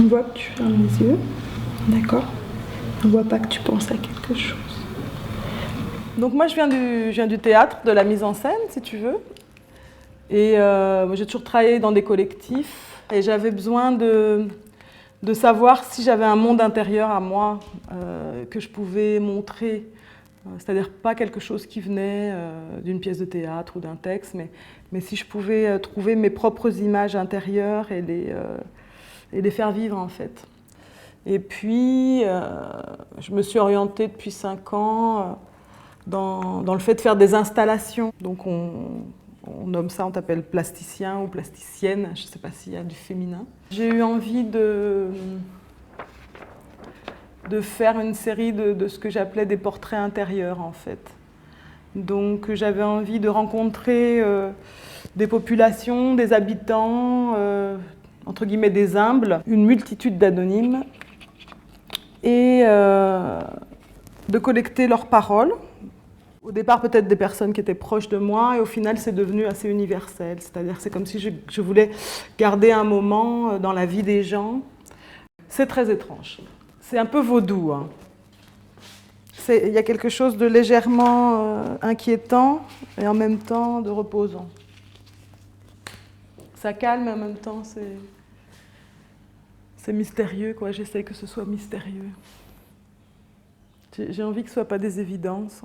On voit que tu fermes les yeux, d'accord? On voit pas que tu penses à quelque chose. Donc moi je viens du théâtre, de la mise en scène si tu veux. Et j'ai toujours travaillé dans des collectifs et j'avais besoin de savoir si j'avais un monde intérieur à moi que je pouvais montrer. C'est-à-dire pas quelque chose qui venait d'une pièce de théâtre ou d'un texte, mais si je pouvais trouver mes propres images intérieures et les faire vivre en fait. Et puis, je me suis orientée depuis 5 ans dans le fait de faire des installations. Donc on nomme ça, on t'appelle plasticien ou plasticienne, je ne sais pas s'il y a du féminin. J'ai eu envie de faire une série de ce que j'appelais des portraits intérieurs en fait. Donc j'avais envie de rencontrer des populations, des habitants, entre guillemets des humbles, une multitude d'anonymes, et de collecter leurs paroles. Au départ, peut-être des personnes qui étaient proches de moi, et au final, c'est devenu assez universel. C'est-à-dire, c'est comme si je voulais garder un moment dans la vie des gens. C'est très étrange. C'est un peu vaudou. Hein. Il y a quelque chose de légèrement inquiétant et en même temps de reposant. Ça calme et en même temps, c'est mystérieux, quoi. J'essaie que ce soit mystérieux. J'ai envie que ce ne soit pas des évidences.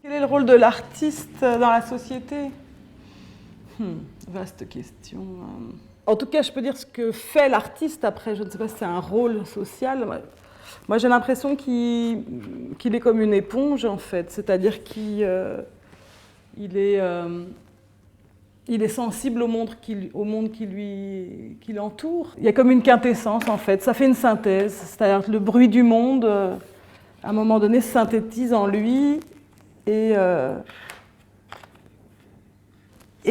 Quel est le rôle de l'artiste dans la société? Vaste question. En tout cas, je peux dire ce que fait l'artiste. Après, je ne sais pas si c'est un rôle social. Moi, j'ai l'impression qu'il est comme une éponge, en fait. C'est-à-dire qu'il est sensible au monde qui l'entoure. Il y a comme une quintessence, en fait. Ça fait une synthèse. C'est-à-dire que le bruit du monde, à un moment donné, se synthétise en lui. Et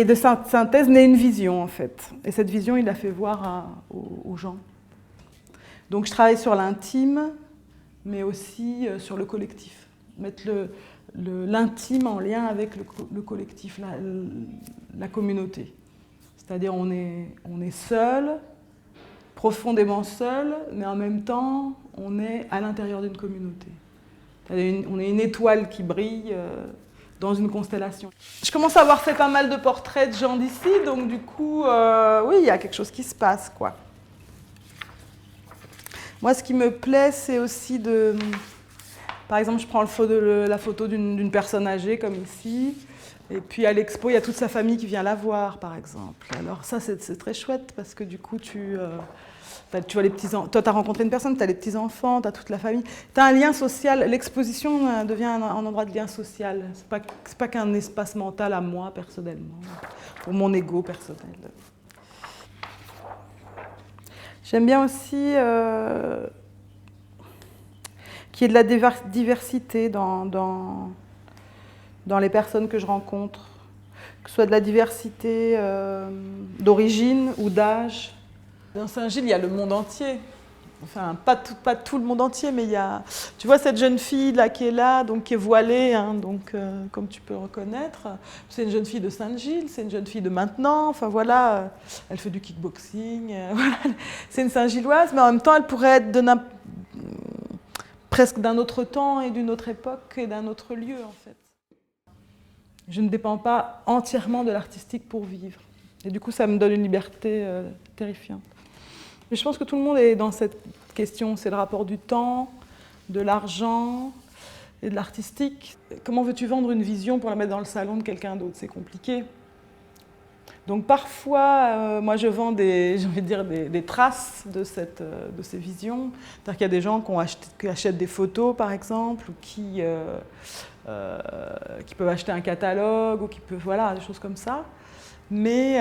de cette synthèse naît une vision, en fait. Et cette vision, il l'a fait voir aux gens. Donc je travaille sur l'intime, mais aussi sur le collectif. Mettre l'intime en lien avec le collectif, la communauté. C'est-à-dire on est seul, profondément seul, mais en même temps, on est à l'intérieur d'une communauté. On est une étoile qui brille dans une constellation. Je commence à avoir fait pas mal de portraits de gens d'ici, donc du coup, oui, il y a quelque chose qui se passe, quoi. Moi, ce qui me plaît, c'est aussi de... Par exemple, je prends la photo d'une personne âgée, comme ici, et puis à l'expo, il y a toute sa famille qui vient la voir, par exemple. Alors ça, c'est très chouette, parce que du coup, tu vois les petits-enfants. Toi, tu as rencontré une personne, tu as les petits-enfants, tu as toute la famille. Tu as un lien social. L'exposition devient un endroit de lien social. C'est pas qu'un espace mental à moi, personnellement, pour mon ego personnel. J'aime bien aussi qu'il y ait de la diversité dans les personnes que je rencontre, que ce soit de la diversité d'origine ou d'âge. Dans Saint-Gilles, il y a le monde entier. Enfin, pas tout le monde entier, mais il y a... Tu vois cette jeune fille là qui est là, donc qui est voilée, hein, donc, comme tu peux reconnaître. C'est une jeune fille de Saint-Gilles, c'est une jeune fille de maintenant. Enfin voilà, elle fait du kickboxing. Voilà. C'est une Saint-Gilloise, mais en même temps, elle pourrait être presque d'un autre temps et d'une autre époque et d'un autre lieu, en fait. Je ne dépends pas entièrement de l'artistique pour vivre. Et du coup, ça me donne une liberté terrifiante. Mais je pense que tout le monde est dans cette question. C'est le rapport du temps, de l'argent et de l'artistique. Comment veux-tu vendre une vision pour la mettre dans le salon de quelqu'un d'autre? C'est compliqué. Donc parfois, moi je vends j'ai envie de dire des traces de ces visions. C'est-à-dire qu'il y a des gens qui achètent des photos, par exemple, ou qui peuvent acheter un catalogue, ou qui peuvent, voilà, des choses comme ça. Mais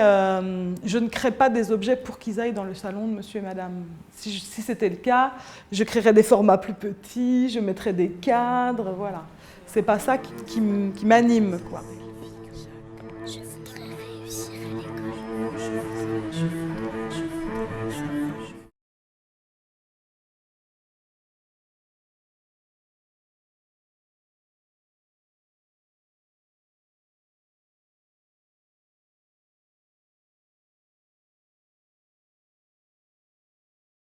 je ne crée pas des objets pour qu'ils aillent dans le salon de monsieur et madame. Si c'était le cas, je créerais des formats plus petits, je mettrais des cadres, voilà. C'est pas ça qui m'anime, quoi.